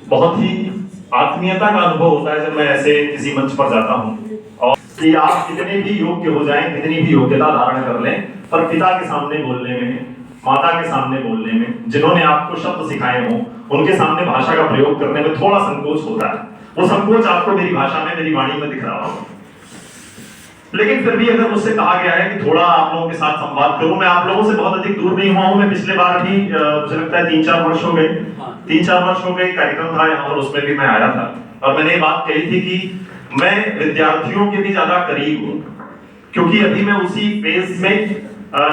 बहुत ही आत्मीयता का अनुभव होता है जब मैं ऐसे किसी मंच पर जाता हूँ। और कि आप कितने भी योग्य हो जाएं, कितनी भी योग्यता धारण कर लें, पर पिता के सामने बोलने में, माता के सामने बोलने में, जिन्होंने आपको शब्द सिखाए हों, उनके सामने भाषा का प्रयोग करने में थोड़ा संकोच होता है। वो संकोच आपको मेरी भाषा में, मेरी वाणी में दिख रहा होगा। लेकिन फिर भी अगर मुझसे कहा गया है कि थोड़ा आप लोगों के साथ संवाद करूं, मैं आप लोगों से बहुत अधिक दूर नहीं हुआ हूं। मैं पिछले बार भी मुझे लगता है 3-4 वर्ष हो गए, 3-4 वर्ष हो गए कार्यक्रम था यहाँ और उसमें भी मैं आया था और मैंने ये बात कही थी कि मैं विद्यार्थियों के भी ज्यादा करीब हूँ, क्योंकि अभी मैं उसी फेज में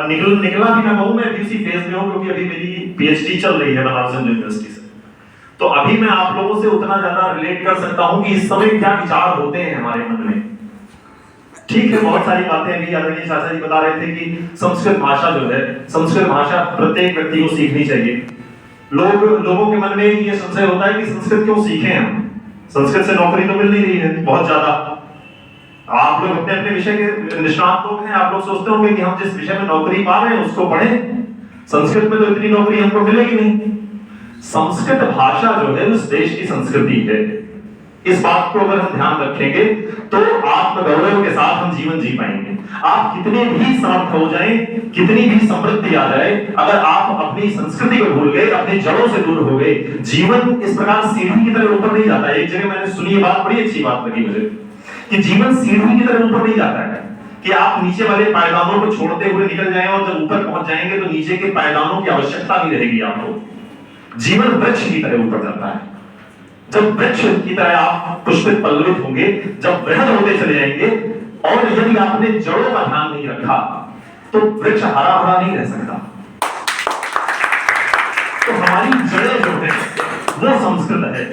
निकला भी ना कहूं, मैं अभी उसी फेज में हूँ क्योंकि अभी मेरी पीएचडी चल रही है बनारस हिंदू यूनिवर्सिटी से। तो अभी मैं आप लोगों से उतना ज्यादा रिलेट कर सकता हूँ कि इस समय क्या विचार होते हैं हमारे मन में। ठीक है, बहुत सारी बातें अभी आदरणीय चाचा जी बता रहे थे कि संस्कृत भाषा जो है, संस्कृत भाषा प्रत्येक व्यक्ति को सीखनी चाहिए। लोगों के मन में ये संशय होता है कि संस्कृत क्यों सीखें हम, संस्कृत से नौकरी तो मिल नहीं रही है बहुत ज्यादा। आप लोग अपने अपने विषय के निष्णात लोग हैं, आप लोग सोचते होंगे कि हम जिस विषय में नौकरी पा रहे हैं उसको पढ़ें, संस्कृत में तो इतनी नौकरी हमको मिलेगी नहीं। संस्कृत भाषा जो है उस देश की संस्कृति है। इस बात को अगर हम ध्यान रखेंगे तो आत्मगौरव के साथ हम जीवन जी पाएंगे। आप कितने भी समर्थ हो जाएं, कितनी भी समृद्धि आ जाए, अगर आप अपनी संस्कृति को भूल गए, अपनी जड़ों से दूर हो गए, जीवन इस प्रकार सीढ़ी की तरह ऊपर नहीं जाता है। एक जगह मैंने सुनी, बात बड़ी अच्छी बात लगी मुझे, कि जीवन सीढ़ी की तरह ऊपर नहीं जाता है कि आप नीचे वाले पायदानों को छोड़ते हुए निकल जाएं और जब ऊपर पहुंच जाएंगे तो नीचे के पायदानों की आवश्यकता नहीं रहेगी आपको। जीवन वृक्ष की तरह ऊपर जाता है। जब वृक्ष की तरह आप पुष्पित पल्लवित होंगे, जब वृहद होते चले जाएंगे, और यदि आपने जड़ों का ध्यान नहीं रखा तो वृक्ष हरा भरा नहीं रह सकता। तो हमारी जड़ें जो है वो संस्कृत है,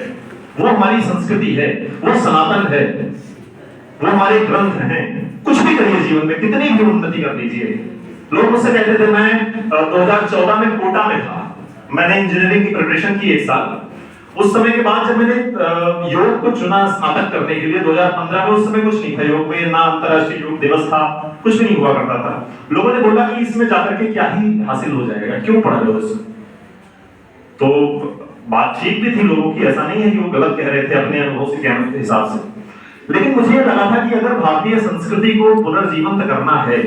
वो हमारी संस्कृति है, वो सनातन है, वो हमारे ग्रंथ हैं। कुछ भी करिए जीवन में, कितनी भी उन्नति कर लीजिए। लोग मुझसे कहते थे, मैं 2014 में कोटा में था, मैंने इंजीनियरिंग की प्रिपरेशन की 1 साल। उस समय के बाद जब मैंने योग को चुना स्नातक करने के लिए 2015 में, उस समय कुछ नहीं था योग में, ना अंतरराष्ट्रीय योग दिवस था, कुछ भी नहीं हुआ करता था। लोगों ने बोला कि इसमें जाकर के क्या ही हासिल हो जाएगा, क्यों पढ़ रहे हो इसमें। तो बात ठीक भी थी लोगों की, ऐसा नहीं है कि वो गलत कह रहे थे अपने अनुभव से कहने के हिसाब से। लेकिन मुझे यह लगा था कि अगर भारतीय संस्कृति को पुनर्जीवंत करना है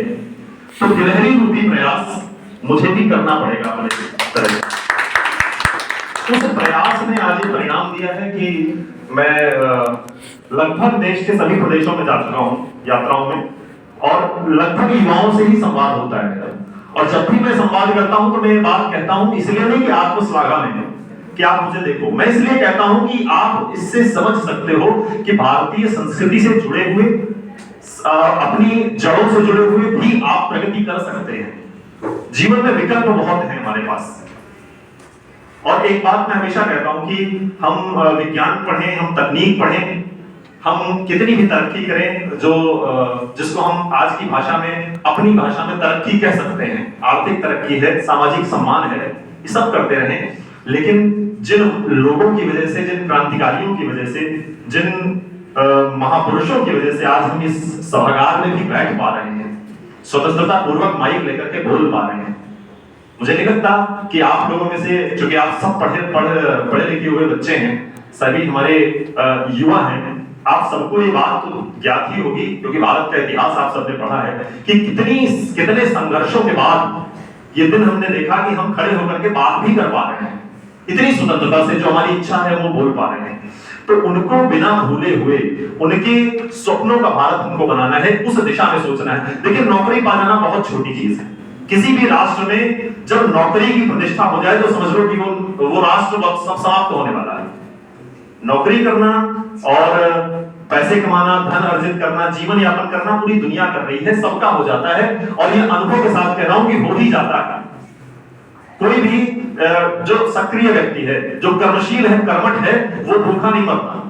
तो गिलहरी रूपी प्रयास मुझे भी करना पड़ेगा अपने तरह। उस प्रयास ने आज ये परिणाम दिया है कि मैं लगभग देश के सभी प्रदेशों में जा चुका हूँ यात्राओं में, और लगभग युवाओं से ही संवाद होता है मेरा। और जब भी मैं संवाद करता हूँ तो मैं ये बात कहता हूँ, इसलिए नहीं कि आपको श्लाघा में कि आप मुझे देखो, मैं इसलिए कहता हूं कि आप इससे समझ सकते हो कि भारतीय संस्कृति से जुड़े हुए, अपनी जड़ों से जुड़े हुए भी आप प्रगति कर सकते हैं। जीवन में विकल्प बहुत है हमारे पास। और एक बात मैं हमेशा कहता हूं कि हम विज्ञान पढ़ें, हम तकनीक पढ़ें, हम कितनी भी तरक्की करें, जिसको हम आज की भाषा में, अपनी भाषा में तरक्की कह सकते हैं, आर्थिक तरक्की है, सामाजिक सम्मान है, ये सब करते रहें। लेकिन जिन लोगों की वजह से, जिन क्रांतिकारियों की वजह से, जिन महापुरुषों की वजह से आज हम इस सभागार में भी बैठ पा रहे हैं, स्वतंत्रता पूर्वक माइक लेकर के बोल पा रहे हैं, मुझे नहीं लगता कि आप लोगों में से, चूंकि आप सब पढ़े लिखे हुए बच्चे हैं, सभी हमारे युवा हैं, आप सबको ये बात तो ज्ञात ही होगी, क्योंकि भारत का इतिहास आप सबने पढ़ा है कि कितने संघर्षों के बाद ये दिन हमने देखा कि हम खड़े होकर के बात भी कर पा रहे हैं, इतनी स्वतंत्रता से, जो हमारी इच्छा है वो बोल पा रहे हैं। तो उनको बिना भूले हुए उनके स्वप्नों का भारत हमको बनाना है, उस दिशा में सोचना है। देखिए, नौकरी पा जाना बहुत छोटी चीज है। किसी भी राष्ट्र में जब नौकरी की प्रतिष्ठा हो जाए तो समझ लो कि वो राष्ट्र सब समाप्त होने वाला है। नौकरी करना और पैसे कमाना, धन अर्जित करना, जीवन यापन करना पूरी दुनिया कर रही है, सबका हो जाता है। और ये अनुभव के साथ कह रहा हूं कि हो ही जाता है। कोई भी जो सक्रिय व्यक्ति है, जो कर्मशील है, कर्मठ है, वो भूखा नहीं मरता।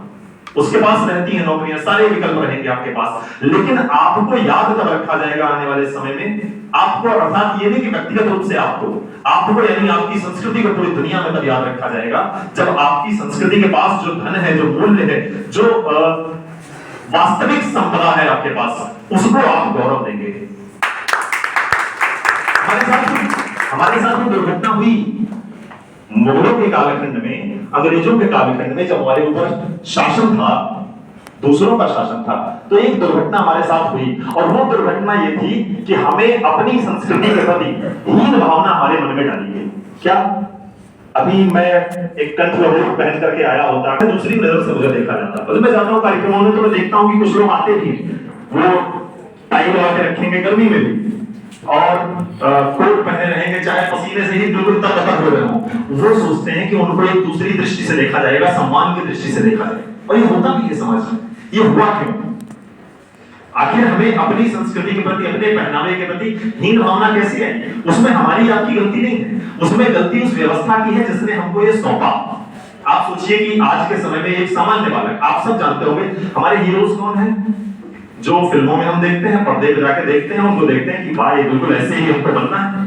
उसके पास रहती है नौकरियां, सारे विकल्प रहेंगे आपके पास। लेकिन आपको याद कब रखा जाएगा आने वाले समय में? आपको, अर्थात ये नहीं कि व्यक्तिगत रूप से आपको यानी आपकी संस्कृति को पूरी दुनिया में तब याद रखा जाएगा जब आपकी संस्कृति के पास जो धन है, जो मूल्य है, जो वास्तविक संपदा है आपके पास, उसको आप गौरव देंगे। हमारे साथ दुर्घटना हुई, मुगलों के कालखंड में, अंग्रेजों के कालखंड में जब हमारे ऊपर शासन था, दूसरों का शासन था, तो एक दुर्घटना हमारे साथ हुई, और वो दुर्घटना ये थी कि हमें अपनी संस्कृति के प्रति हीन भावना हमारे मन में डाली गई। क्या? अभी मैं एक कंठ पहन करके आया होता, दूसरी नजर से मुझे देखा जाता। और मैं जाता हूँ कार्यक्रमों में तो मैं देखता हूँ कि कुछ लोग आते भी, वो टाई लगा के रखेंगे गर्मी में भी, और कोट पहने रहेंगे, चाहे पसीने से ही बिल्कुल तब हो रहे हो। वो सोचते हैं कि उनको एक दूसरी दृष्टि से देखा जाएगा, सम्मान की दृष्टि से देखा जाएगा, और ये होता भी है समाज में। ये हुआ क्यों? आखिर हमें अपनी संस्कृति के प्रति, अपने पहनावे के प्रति हीन भावना कैसी है? उसमें हमारी आपकी गलती नहीं है, उसमें गलती उस व्यवस्था की है जिसने हमको ये सौंपा। आप सोचिए कि आज के समय में एक सामान्य बालक, आप सब जानते होंगे हमारे हीरोज कौन हैं, जो फिल्मों में हम देखते हैं, पर्दे पे जाके देखते हैं, उनको देखते हैं कि भाई बिल्कुल ऐसे ही हमको बनना है।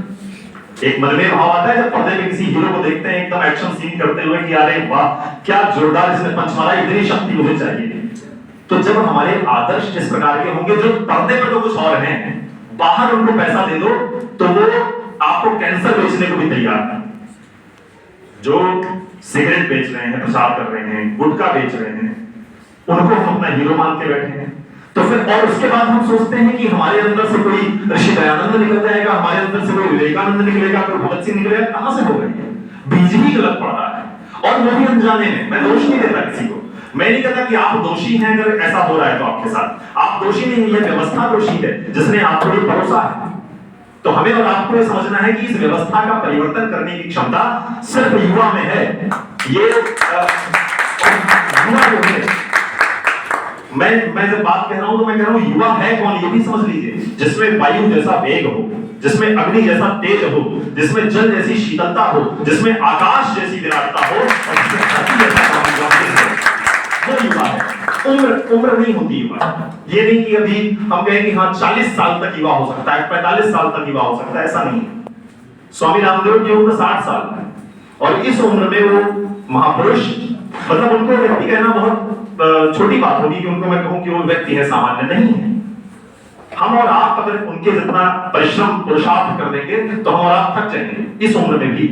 एक मन में भाव आता है जब पर्दे पे किसी हीरो को देखते हैं एकदम एक्शन सीन करते हुए कि अरे वाह क्या जोरदार इसने पंच मारा, इतनी शक्ति मुझे चाहिए। तो जब हमारे आदर्श इस प्रकार के होंगे, जो पर्दे पर तो कुछ और हैं, बाहर उनको पैसा दे दो तो वो आपको कैंसर बेचने को भी तैयार है। जो सिगरेट बेच रहे हैं, प्रसाद कर रहे हैं, गुटखा बेच रहे हैं, उनको हम अपना हीरो मान के बैठे हैं। तो फिर और उसके बाद हम सोचते हैं कि हमारे अंदर से कोई ऋषि दयानंद निकल जाएगा, हमारे अंदर से कोई विवेकानंद निकलेगा, कोई भगत सिंह निकलेगा। कहां से होगा? बीज ही गलत पड़ रहा है, और वो भी अनजाने में। मैं दोष नहीं देता किसी को, मैं नहीं कहता कि आप दोषी हैं अगर ऐसा हो रहा है तो आपके साथ। आप दोषी नहीं, ये व्यवस्था दोषी है जिसने आपको ये परोसा है। तो हमें और आपको ये समझना है कि इस व्यवस्था का परिवर्तन करने की क्षमता सिर्फ युवा में है। ये युवा जो है, मैं जब बात कह रहा हूं तो मैं कह रहा हूं युवा है कौन, ये भी समझ लीजिए। जिसमें वायु जैसा वेग हो, जिसमें अग्नि जैसा तेज हो, जिसमें जल जैसी शीतलता हो, जिसमें आकाश जैसी विराटता हो, और जिसमें धरती जैसा वो युवा है। उम्र नहीं होती युवा। ये नहीं कि अभी हम कहें कि हाँ 40 साल तक युवा हो सकता है, 45 साल तक युवा हो सकता है, ऐसा नहीं है। स्वामी रामदेव की उम्र 60 साल है, और इस उम्र में वो महापुरुष, मतलब उनको व्यक्ति कहना बहुत छोटी बात होगी कि उनको मैं कहूं कि वो व्यक्ति है, सामान्य नहीं है। हम और आप अगर उनके जितना परिश्रम पुरुषार्थ कर देंगे तो हम और आप थक जाएंगे इस उम्र में भी।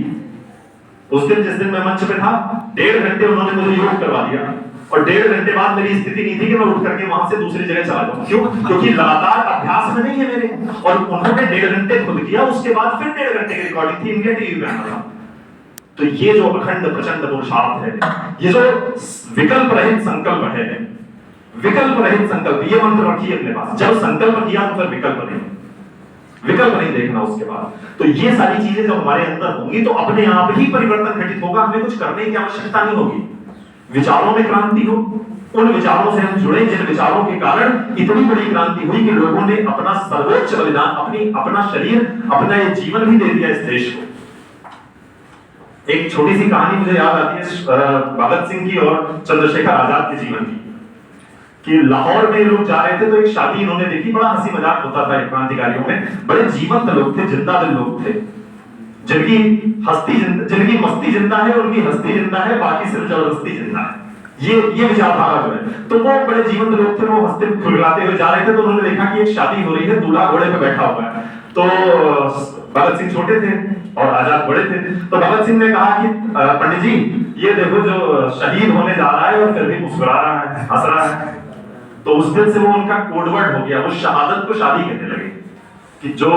उस दिन जिस दिन मैं मंच पे था, 1.5 घंटे उन्होंने मुझे योग करवा दिया, और 1.5 घंटे बाद मेरी स्थिति नहीं थी कि मैं उठ करके वहां से दूसरी जगह चला जाऊं। क्यों? क्योंकि लगातार अभ्यास में नहीं है मेरे, और उन्होंने 1.5 घंटे खुद किया, उसके बाद फिर 1.5 घंटे की रिकॉर्डिंग थी, इंडिया टीवी पे आना था। तो ये जो अखंड प्रचंड पुरुषार्थ है, ये जो विकल्प रहित संकल्प है, विकल्प रहित संकल्प, ये मंत्र रखिए अपने पास। जब संकल्प किया तो फिर विकल्प नहीं देखना उसके बाद। तो ये सारी चीजें जब हमारे अंदर होंगी तो अपने आप ही परिवर्तन घटित होगा, हमें कुछ करने की आवश्यकता नहीं होगी। विचारों में क्रांति हो, उन विचारों से हम जुड़े जिन विचारों के कारण इतनी बड़ी क्रांति हुई कि लोगों ने अपना सर्वोच्च बलिदान, अपना शरीर, अपना ये जीवन भी दे दिया इस देश को। एक छोटी सी कहानी मुझे याद आती है भगत सिंह की और चंद्रशेखर आजाद के जीवन की, कि लाहौर में लोग जा रहे थे तो एक शादी इन्होंने देखी, बड़ा हंसी मजाक होता था क्रांतिकारियों में। बड़े जीवंत लोग थे, जिंदा दिल लोग थे, जिनकी मस्ती जिंदा है, उनकी हस्ती जिंदा है, बाकी सिर्फ जबरदस्ती जिंदा है। ये विचारधारा जो है, तो वो बड़े जीवंत लोग थे, वो हंसते फुलफुलाते हुए जा रहे थे। तो उन्होंने देखा कि एक शादी हो रही है, दूल्हा घोड़े पे बैठा हुआ है। तो भगत सिंह छोटे थे और आजाद बड़े थे। तो भगत सिंह ने कहा कि पंडित जी ये देखो जो शहीद होने जा रहा है और फिर भी मुस्कुरा रहा है, हंस रहा है। तो उस दिन से वो उनका कोडवर्ड हो गया, वो शहादत को शादी कहने लगे। कि जो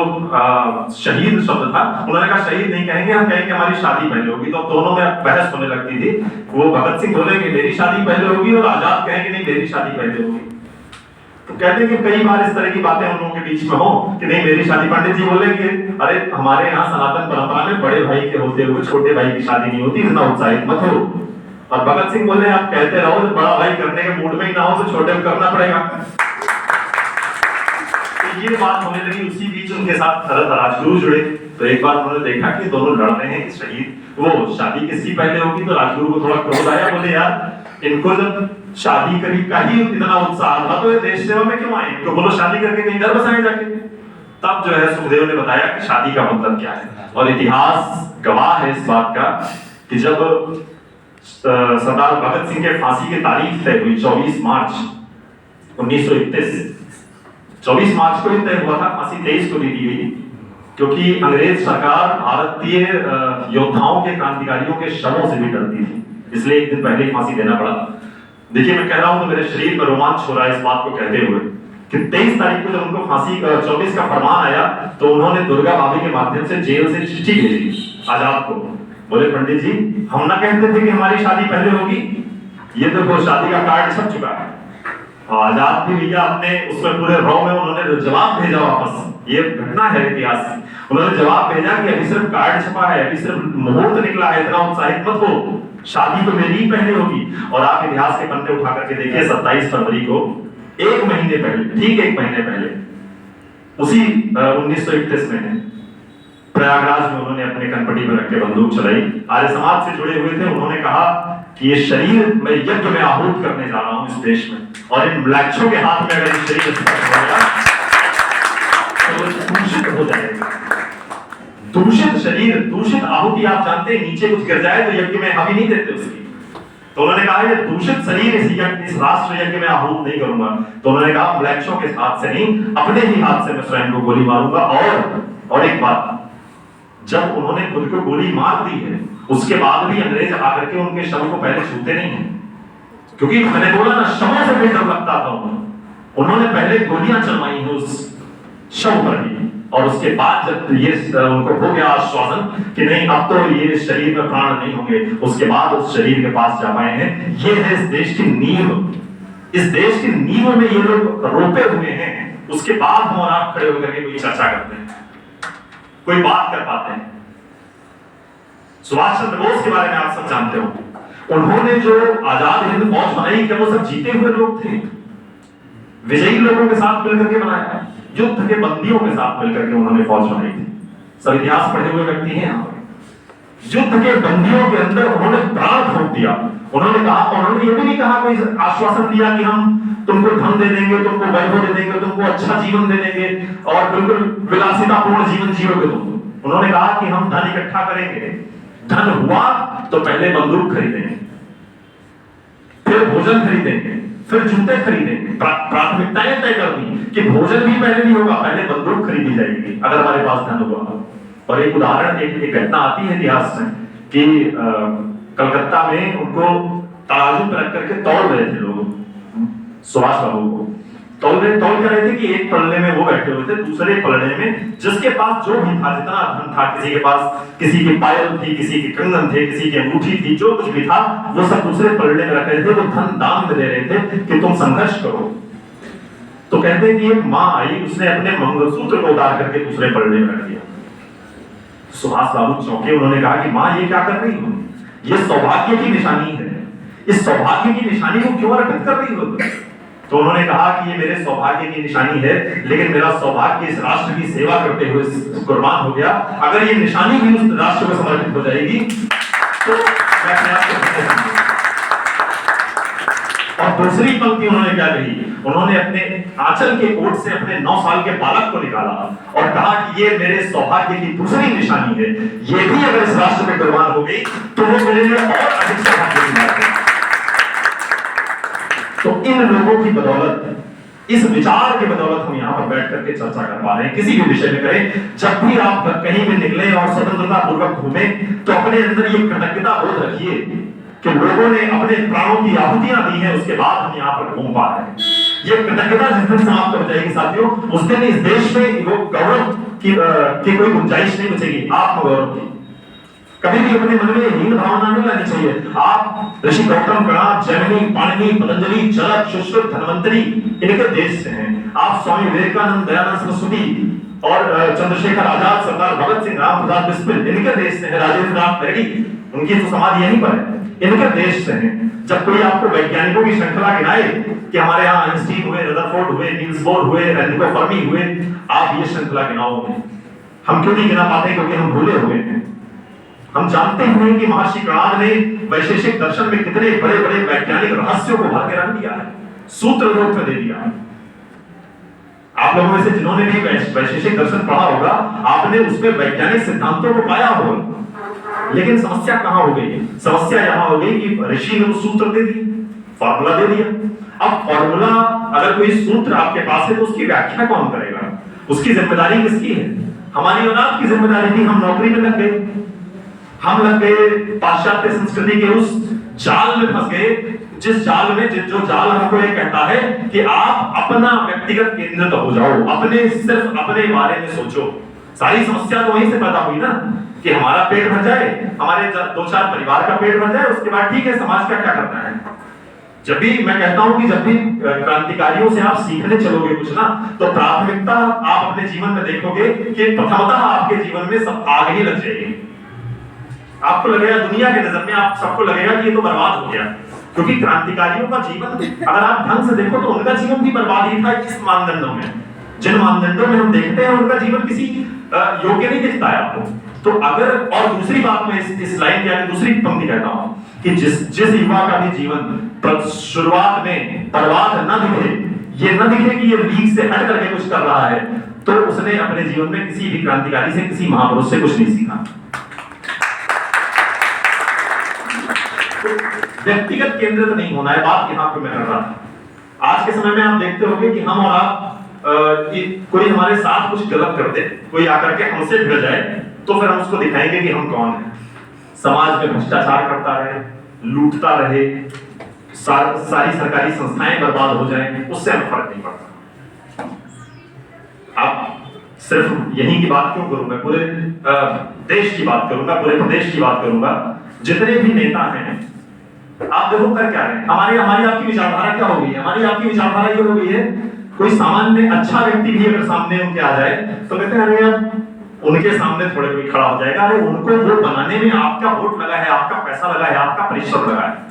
शहीद शब्द था, उन्होंने कहा शहीद नहीं कहेंगे, हम कहेंगे हमारी शादी पहले होगी। तो दोनों में बहस होने लगती थी। वो भगत सिंह बोले कि मेरी शादी पहले होगी, और आजाद कहेंगे नहीं मेरी शादी पहले होगी। तो कहते हैं कि कई बार इस तरह की बातें उन लोगों के बीच में हो कि नहीं मेरी शादी। पंडित जी बोलेंगे अरे हमारे यहाँ सनातन परंपरा में बड़े भाई के होते हुए छोटे भाई की शादी नहीं होती, इतना उत्साहित मत हो। और भगत सिंह बोले आप कहते रहो, बड़ा भाई करने के मूड में ही ना हो तो छोटे को करना पड़ेगा। तो ये बात होने लगी। उसी बीच उनके साथ राजगुरु जुड़े। तो एक बार उन्होंने देखा कि दोनों लड़ रहे हैं कि शहीद वो शादी किसकी पहले होगी। तो राजगुरु को थोड़ा क्रोध आया, बोले यार इनको जब शादी करी का ही इतना उत्साह था तो ये देश सेवा में क्यों आए, तो बोलो शादी करके कहीं घर बसाए जाके। तब जो है सुखदेव ने बताया कि शादी का मतलब क्या है। और इतिहास गवाह है इस बात का कि जब सरदार भगत सिंह के फांसी की तारीख तय हुई 24 मार्च 1931, 24 मार्च को ही तय हुआ था, फांसी 23 को दी गई। क्योंकि अंग्रेज सरकार भारतीय योद्धाओं के, क्रांतिकारियों के शवों से भी डरती थी, इसलिए एक दिन पहले ही फांसी देना पड़ा। देखिए मैं कह रहा हूं तो मेरे शरीर पर रोमांच हो रहा है इस बात को कहते हुए कि 23 तारीख को जब उनको फांसी 24 का फरमान आया तो उन्होंने दुर्गा भाभी के माध्यम से जेल से चिट्ठी भेजी आजाद को। बोले पंडित जी, हम ना कहते थे कि हमारी शादी पहले होगी, ये देखो शादी का कार्ड छप चुका है। आजाद भी भैया अपने उसमें पूरे रॉ में उन्होंने जवाब भेजा वापस, ये घटना है इतिहास की। उन्होंने जवाब भेजा कि अभी सिर्फ कार्ड छपा है, अभी सिर्फ मुहूर्त निकला है, इतना उत्साहित मत हो, शादी तो मेरी ही पहले होगी। और आप इतिहास के पन्ने उठा करके देखिए 27 फरवरी को, एक महीने पहले, ठीक एक महीने पहले, उसी 1931 में प्रयागराज में उन्होंने अपने कनपटी पर रख के बंदूक चलाई। आर्य समाज से जुड़े हुए थे, उन्होंने कहा कि ये शरीर मैं यज्ञ में आहूत करने जा रहा हूं इस देश में, और इन म्लेच्छों के हाथ में अगर ये शरीर तो दूषित हो जाएगा। दूषित शरीर, दूषित आहुति, आप जानते हैं नीचे कुछ गिर जाए तो यज्ञ में हवी नहीं देते उसकी। तो उन्होंने कहा ये दूषित शरीर इस राष्ट्र यज्ञ में आहूत नहीं करूंगा। तो उन्होंने कहा म्लेच्छों के हाथ से नहीं, अपने ही हाथ से मैं स्वयं को गोली मारूंगा। और एक बात, जब उन्होंने खुद को गोली मार दी है उसके बाद भी अंग्रेज आकर के उनके शव को पहले छूते नहीं है, क्योंकि मैंने बोला ना शवों से भी डर लगता था उन्होंने पहले गोलियां चलवाई हैं उस शव पर ही, और उसके बाद जब ये उनको हो गया आश्वासन कि नहीं अब तो ये शरीर में प्राण नहीं होंगे, उसके बाद उस शरीर के पास जा पाए हैं। ये है इस देश की नींव, इस देश की नींव में ये लोग रोपे हुए हैं। उसके बाद हम और आप खड़े होकर के कोई चर्चा करते हैं, कोई बात कर पाते हैं। सुभाष चंद्र बोस के बारे में आप सब जानते हो, उन्होंने जो आजाद हिंद फौज बनाई, क्या वो सब जीते हुए लोग थे? विजयी लोगों के साथ मिलकर के बनाया, युद्ध के बंदियों के साथ मिलकर के उन्होंने फौज बनाई थी। सब इतिहास पढ़े हुए व्यक्ति हैं यहाँ पर। युद्ध के बंदियों के अंदर उन्होंने प्राण फूंक दिया। उन्होंने कहा, उन्होंने ये भी नहीं कहा, कोई आश्वासन दिया कि हम तुमको धन दे देंगे, तुमको वैभव दे देंगे, तुमको अच्छा जीवन दे देंगे और बिल्कुल विलासितापूर्ण जीवन जियोगे तुम। उन्होंने कहा कि हम धन इकट्ठा करेंगे, धन हुआ तो पहले बंदूक खरीदेंगे, फिर भोजन खरीदेंगे, फिर जूते खरीदेंगे। प्राथमिकताएं तय कर दी कि भोजन भी पहले नहीं होगा, पहले बंदूक खरीदी जाएगी अगर हमारे पास धन हुआ। और एक उदाहरण, एक घटना आती है इतिहास में कि कलकत्ता में उनको तराजू पर रख करके तौल रहे थे लोग, सुभाष बाबू को तौल कर रहे थे कि एक पलड़े में वो बैठे हुए थे, दूसरे पलड़े में जिसके पास जो भी था, जितना धन था, किसी के पास किसी की पायल थी, किसी के कंगन थे, किसी की अंगूठी थी, जो कुछ भी था वो सब दूसरे पलड़े में रख रहे थे। वो धन दान में दे रहे थे कि तुम संघर्ष करो। तो कहते हैं कि एक माँ आई, उसने अपने मंगलसूत्र को उतार करके दूसरे पलड़े में रख दिया। सुभाष बाबू चौंके, उन्होंने कहा कि माँ ये क्या कर रही हो? ये सौभाग्य की निशानी है, इस सौभाग्य की निशानी को क्यों अर्पित कर रही हो? तो उन्होंने कहा कि ये मेरे सौभाग्य की निशानी है, लेकिन मेरा सौभाग्य इस राष्ट्र की सेवा करते हुए कुर्बान हो गया। अगर ये निशानी भी उस राष्ट्र को समर्पित हो जाएगी तो मैं अपने आप को। और दूसरी पंक्ति उन्होंने क्या कही? उन्होंने अपने आंचल के कोट से अपने 9 साल के बालक को निकाला और कहा कि ये मेरे सौभाग्य की दूसरी निशानी है, ये भी अगर इस राष्ट्र में कुर्बान हो गई तो वो मेरे लिए और अधिक सौभाग्य की बात है। तो इन लोगों की बदौलत, इस विचार की बदौलत हम यहाँ पर बैठ करके चर्चा कर पा रहे हैं, किसी भी विषय में करें। जब भी आप कहीं भी निकले और स्वतंत्रता पूर्वक घूमे तो अपने अंदर ये कृतज्ञता बोध रखिए कि लोगों ने अपने प्राणों की आहुतियां दी हैं, उसके बाद हम यहाँ पर घूम पा रहे हैं। ये कृतज्ञता जिस दिन समाप्त हो जाएगी साथियों, उस दिन इस देश में वो गौरव की कोई गुंजाइश नहीं बचेगी, आत्मगौरव की। कभी भी अपने मन में हीन भावना नहीं लानी चाहिए। आप ऋषि गौतम, कणाद, जैमिनी, पाणिनि, पतंजलि, चरक, सुश्रुत, धन्वंतरी इनके देश से हैं। आप स्वामी विवेकानंद, दयानंद सरस्वती और चंद्रशेखर आजाद, सरदार भगत सिंह, राम प्रसाद बिस्मिल इनके देश से हैं। राजेंद्र नाथ रेड्डी, उनकी तो समाधि यहीं पर है, इनके देश से हैं। जब कोई आपको वैज्ञानिकों की श्रृंखला गिनाए कि हमारे यहाँ आइंस्टीन हुए, रदरफोर्ड हुए, नील्स बोर हुए, एनरिको फर्मी हुए, आप ये श्रृंखला गिनाओ में। हम क्यों नहीं गिना पाते? क्योंकि हम भूले हुए हैं। हम जानते हैं कि महर्षि कणाद ने वैशेषिक दर्शन में कितने बड़े बड़े वैज्ञानिक रहस्यों को भर के रख दिया है, सूत्र रूप में दे दिया है। आप लोगों में से जिन्होंने भी वैशेषिक दर्शन पढ़ा होगा, आपने उसमें वैज्ञानिक सिद्धांतों को पाया होगा। लेकिन समस्या कहां हो गई? समस्या यहां हो गई कि ऋषि ने वो सूत्र दे दिए, फॉर्मूला दे दिया। अब फॉर्मूला, अगर कोई सूत्र आपके पास है तो उसकी व्याख्या कौन करेगा? उसकी जिम्मेदारी किसकी है? हमारी औलाद की जिम्मेदारी थी, हम नौकरी में लग गए, हम लग गए पाश्चात्य संस्कृति के उस जाल में फंस गए, जिस जाल में जो जाल हमको ये कहता है कि आप अपना व्यक्तिगत केंद्रित हो जाओ, सिर्फ अपने बारे में सोचो। सारी समस्या तो वहीं से पैदा हुई ना, कि हमारा पेट भर जाए, हमारे 2-4 परिवार का पेट भर जाए, उसके बाद ठीक है समाज का क्या करना है। जब भी मैं कहता हूं कि जब भी क्रांतिकारियों से आप सीखने चलोगे कुछ ना, तो प्राथमिकता आप अपने जीवन में देखोगे कि प्रथमतः आपके जीवन में सब आग ही लग जाएगी। आपको लगेगा, दुनिया के नजर में आप सबको लगेगा कि ये तो बर्बाद हो गया, क्योंकि क्रांतिकारियों का जीवन अगर आप ढंग से देखो तो उनका जीवन भी बर्बाद ही था। इस मानदंडों में, जिन मानदंडों में हम देखते हैं, उनका जीवन किसी योग्य नहीं दिखता है आपको। तो अगर, और दूसरी बात मैं इस लाइन की आगे दूसरी पंक्ति कहता हूं कि जिस युवा का भी जीवन शुरुआत में बर्बाद न दिखे, ये न दिखे कि ये लीग से हट करके कुछ कर रहा है, तो उसने अपने जीवन में किसी भी क्रांतिकारी से, किसी महापुरुष से कुछ नहीं सीखा। व्यक्तिगत केंद्रित नहीं होना है, बात यहां पे मैं कर रहा था। आज के समय में आप देखते होंगे कि हम और आप कोई हमारे साथ कुछ गलत कर दे, कोई आकर के हमसे भिड़ जाए, तो फिर हम उसको दिखाएंगे कि हम कौन हैं। समाज में भ्रष्टाचार करता रहे, लूटता रहे, सारी सरकारी संस्थाएं बर्बाद हो जाएं, उससे हमें फर्क नहीं पड़ता। अब सिर्फ यहीं की बात क्यों करूं, मैं पूरे देश की बात करूंगा, पूरे प्रदेश की बात करूंगा। जितने भी नेता हैं, आप देखो कर क्या रहे हैं। हमारी आपकी विचारधारा क्या हो गई है? हमारी आपकी विचारधारा ये हो गई है, कोई सामान्य अच्छा व्यक्ति भी अगर सामने उनके आ जाए तो कहते हैं अरे यार, उनके सामने थोड़े कोई खड़ा हो जाएगा, अरे उनको वोट बनाने में आपका वोट लगा है, आपका पैसा लगा है, आपका परिश्रम लगा है।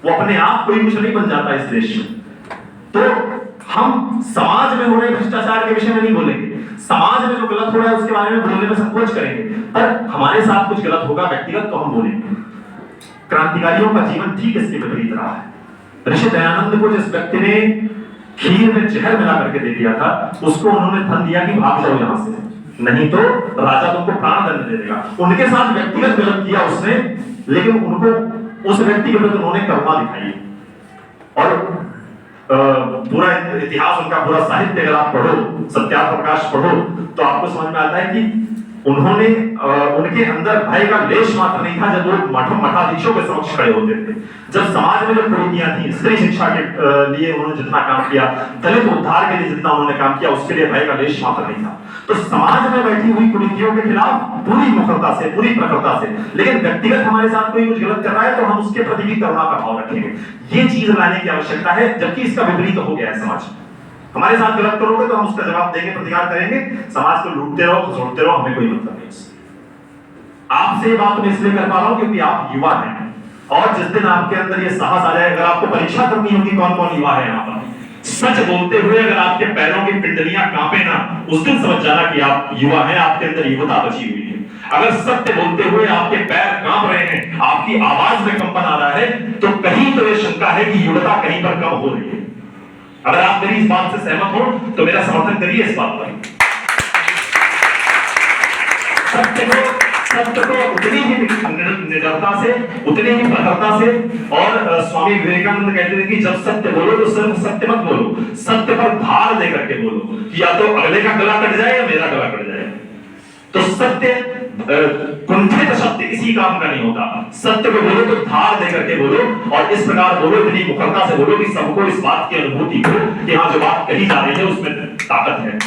वो अपने आप कोई कुछ नहीं बन जाता इस देश में। तो हम समाज में हो रहे भ्रष्टाचार के विषय में नहीं बोलेंगे, समाज में जो गलत हो रहा है उसके बारे में बोलने में संकोच करेंगे, पर हमारे साथ कुछ गलत होगा व्यक्तिगत तो हम बोलेंगे। क्रांतिकारियों का जीवन ठीक इसके विपरीत रहा है। ऋषि दयानंद को जिस व्यक्ति ने खीर में जहर मिला करके दे दिया था, उसको उन्होंने धन दिया कि भाग जाओ यहां से, नहीं तो राजा तुमको प्राण दंड दे देगा। उनके साथ व्यक्तिगत गलत किया उसने, लेकिन उनको उस व्यक्ति के प्रति उन्होंने करुणा दिखाई। और पूरा इतिहास उनका, पूरा साहित्य अगर आप पढ़ो, सत्यार्थ प्रकाश पढ़ो, तो आपको समझ में आता है कि उन्होंने उनके अंदर भय का लेश मात्र नहीं था। जब वो मठाधीशों के समक्ष खड़े होते थे, जब समाज में जो कुरीतियां थी, स्त्री शिक्षा के लिए उन्होंने जितना काम किया, दलित उद्धार के लिए जितना उन्होंने काम किया, उसके लिए भय का लेश मात्र नहीं था। तो समाज में बैठी हुई कुरीतियों के खिलाफ पूरी मुखरता से, पूरी प्रखरता से, लेकिन व्यक्तिगत हमारे साथ कोई कुछ गलत कर रहा है तो हम उसके प्रति भी करुणा का भाव रखेंगे। ये चीज लाने की आवश्यकता है, जबकि इसका विपरीत हो गया है समाज। हमारे साथ गलत करोगे तो हम उसका जवाब देंगे, प्रतिकार करेंगे, समाज को लूटते रहो, खसोटते रहो, हमें कोई मतलब नहीं। आपसे ये बात मैं इसलिए कर पा रहा हूं क्योंकि आप युवा हैं, और जिस दिन आपके अंदर ये साहस आ जाए, अगर आपको परीक्षा करनी होगी कौन कौन युवा है यहाँ पर, सच बोलते हुए अगर आपके पैरों की पिंडलियां कांपे ना, उस दिन समझ जाना कि आप युवा हैं, आपके अंदर युवता बची हुई है। अगर सत्य बोलते हुए आपके पैर कांप रहे हैं, आपकी आवाज में कंपन आ रहा है, तो कहीं तो ये शंका है कि युवता कहीं पर कम हो रही है। अगर आप मेरी इस बात से सहमत हो तो मेरा समर्थन करिए इस बात पर। सत्य को उतनी ही निडरता से, उतनी ही प्रखरता से, और स्वामी विवेकानंद कहते थे कि जब सत्य बोलो तो सिर्फ सत्य मत बोलो, सत्य पर धार दे करके बोलो, कि या तो अगले का गला कट जाए या मेरा गला कट जाए। तो सत्य कुंठित सत्य किसी काम का नहीं होता। सत्य को बोलो तो धार दे करके बोलो, और इस प्रकार बोलो, इतनी मुखरता से बोलो कि सबको इस बात की अनुभूति हो कि हाँ जो बात कही जा रही है उसमें ताकत है।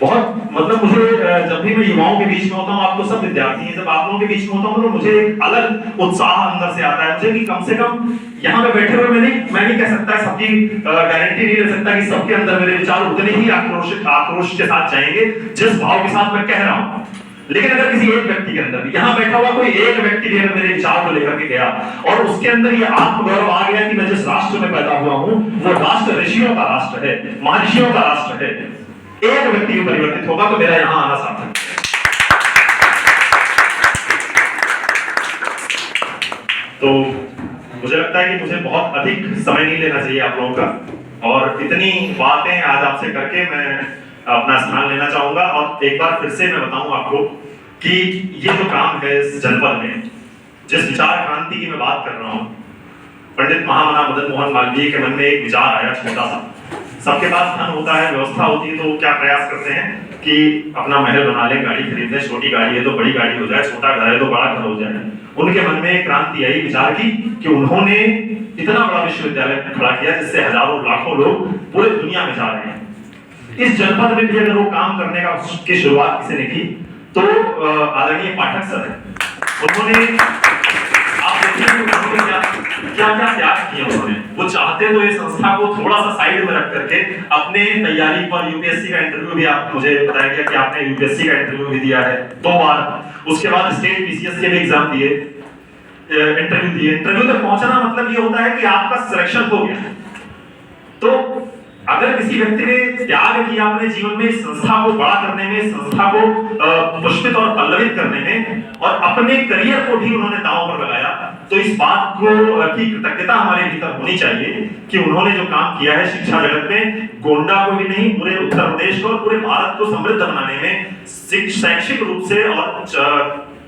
बहुत मतलब मुझे जब भी मैं युवाओं के बीच में होता हूँ, आप तो सब विद्यार्थी हैं, जब आप लोगों के बीच में होता हूँ तो मुझे एक अलग उत्साह अंदर से आता है मुझे कि कम से कम यहाँ पे बैठे हुए मैं नहीं कह सकता, सबकी गारंटी नहीं ले सकता कि सबके अंदर मेरे विचार उतने ही आक्रोश के साथ जाएंगे जिस भाव के साथ मैं कह रहा हूँ। लेकिन अगर किसी एक व्यक्ति के अंदर भी, यहाँ बैठा हुआ कोई एक व्यक्ति भी अगर मेरे विचार को लेकर के गया और उसके अंदर ये आत्मगौरव आ गया कि मैं जिस राष्ट्र में पैदा हुआ हूँ वो राष्ट्र ऋषियों का राष्ट्र है, महर्षियों का राष्ट्र है, एक व्यक्ति भी परिवर्तित होगा तो मेरा यहां आना सार्थक है। तो मुझे लगता है कि मुझे बहुत अधिक समय नहीं लेना चाहिए आप लोगों का, और इतनी बातें आज आपसे करके मैं अपना स्थान लेना चाहूंगा। और एक बार फिर से मैं बताऊं आपको कि ये जो काम है इस जनपद में, जिस विचार क्रांति की मैं बात कर रहा हूं, पंडित महामना मदन मोहन मालवीय के मन में एक विचार आया छोटा सा सबके पास धन होता है, व्यवस्था होती है, तो क्या प्रयास करते हैं कि अपना महल बना लें, गाड़ी खरीद लें, छोटी गाड़ी है तो बड़ी गाड़ी हो जाए, छोटा घर है तो बड़ा घर हो जाए। उनके मन में एक क्रांति आई विचार की कि उन्होंने इतना बड़ा विश्वविद्यालय खड़ा किया जिससे हजारों लाखों लोग पूरे दुनिया में जा रहे हैं। इस जनपद में भी अगर वो काम करने का की शुरुआत किसी ने की तो आदरणीय पाठक सर है। उन्होंने आप देखिए उन्होंने क्या क्या त्याग किया उन्होंने। वो चाहते तो ये संस्था को थोड़ा सा साइड में रख करके अपने तैयारी पर यूपीएससी का इंटरव्यू भी आप मुझे बताया गया कि आपने यूपीएससी का इंटरव्यू भी दिया है 2 बार, उसके बाद स्टेट पीसीएस के भी एग्जाम दिए, इंटरव्यू तक पहुंचना मतलब ये होता है कि आपका सिलेक्शन हो गया। तो अगर किसी व्यक्ति ने त्याग किया अपने जीवन में संस्था को बड़ा करने में, संस्था को पुष्पित और पल्लवित करने में, और अपने करियर को भी उन्होंने दांव पर लगाया, तो इस बात को की कृतज्ञता हमारे भीतर होनी चाहिए कि उन्होंने जो काम किया है शिक्षा जगत में, गोंडा को भी नहीं पूरे उत्तर प्रदेश को और पूरे भारत को समृद्ध बनाने में, शैक्षिक रूप से और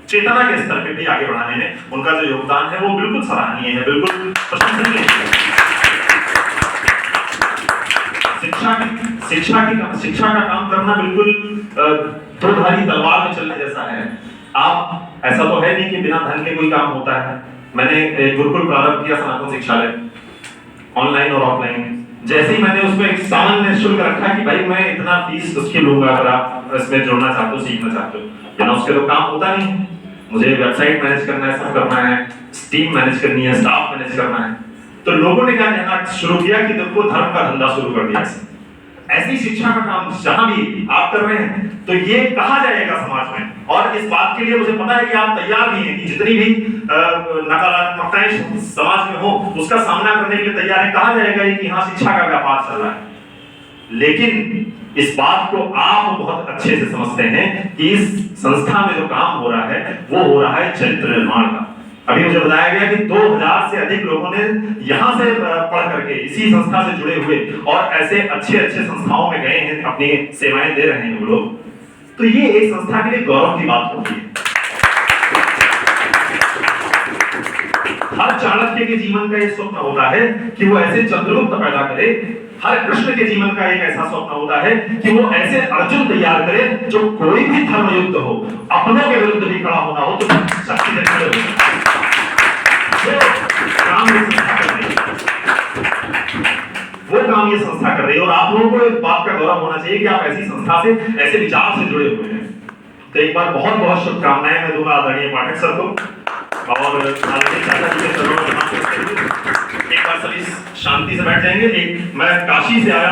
चेतना के स्तर पे भी आगे बढ़ाने में उनका जो योगदान है वो बिल्कुल सराहनीय है, बिल्कुल प्रशंसनीय है। शिक्षा का काम करना बिल्कुल दो धारी तलवार में चलने जैसा है। आप ऐसा तो है नहीं कि बिना धन के कोई काम होता है। मैंने गुरुकुल प्रारंभ किया सनातन शिक्षालय, ऑनलाइन और ऑफलाइन। जैसे ही मैंने उसमें एक सामान्य शुल्क रखा कि भाई मैं इतना फीस उसकी लूंगा अगर आप इसमें जुड़ना चाहते हो, सीखना चाहते हो, बिना उसके तो काम होता नहीं। मुझे वेबसाइट मैनेज करना है, सब करना है, टीम मैनेज करनी है, स्टाफ मैनेज करना है। तो लोगों ने क्या कहना शुरू किया कि देखो धर्म का धंधा शुरू कर दिया। ऐसी शिक्षा का काम जहां भी आप कर रहे हैं तो ये कहा जाएगा समाज में, और इस बात के लिए मुझे पता है कि आप तैयार भी हैं कि जितनी भी नकारात्मकताएं समाज में हो उसका सामना करने के लिए तैयार है। कहा जाएगा कि हाँ शिक्षा का व्यापार चल रहा है, लेकिन इस बात को आप बहुत अच्छे से समझते हैं कि इस संस्था में जो काम हो रहा है वो हो रहा है चरित्र निर्माण का। अभी मुझे बताया गया कि 2000 से अधिक लोगों ने यहाँ से पढ़ करके इसी संस्था से जुड़े हुए और ऐसे अच्छे अच्छे संस्थाओं में गए हैं, अपनी सेवाएं दे रहे हैं वो लोग। तो ये एक संस्था के लिए गौरव की बात होती है। हर चाणक्य के जीवन का एक स्वप्न होता है कि वो ऐसे चंद्रगुप्त पैदा करे। हर कृष्ण के जीवन का एक ऐसा स्वप्न होता है कि वो ऐसे अर्जुन तैयार करे जो कोई भी धर्म युद्ध हो, अपनों के विरुद्ध भी खड़ा होना हो तो शक्ति से खड़े हो। वो काम ये संस्था कर रही है, और आप लोगों को इस बात का गौरव होना चाहिए कि आप ऐसी संस्था से, ऐसे विचार से जुड़े हुए हैं। तो एक बार बहुत बहुत शुभकामनाएं मैं दूंगा आदरणीय पाठक सर को, और चाचा जी के चरणों में एक बार सभी शांति से बैठ जाएंगे। एक मैं काशी से आया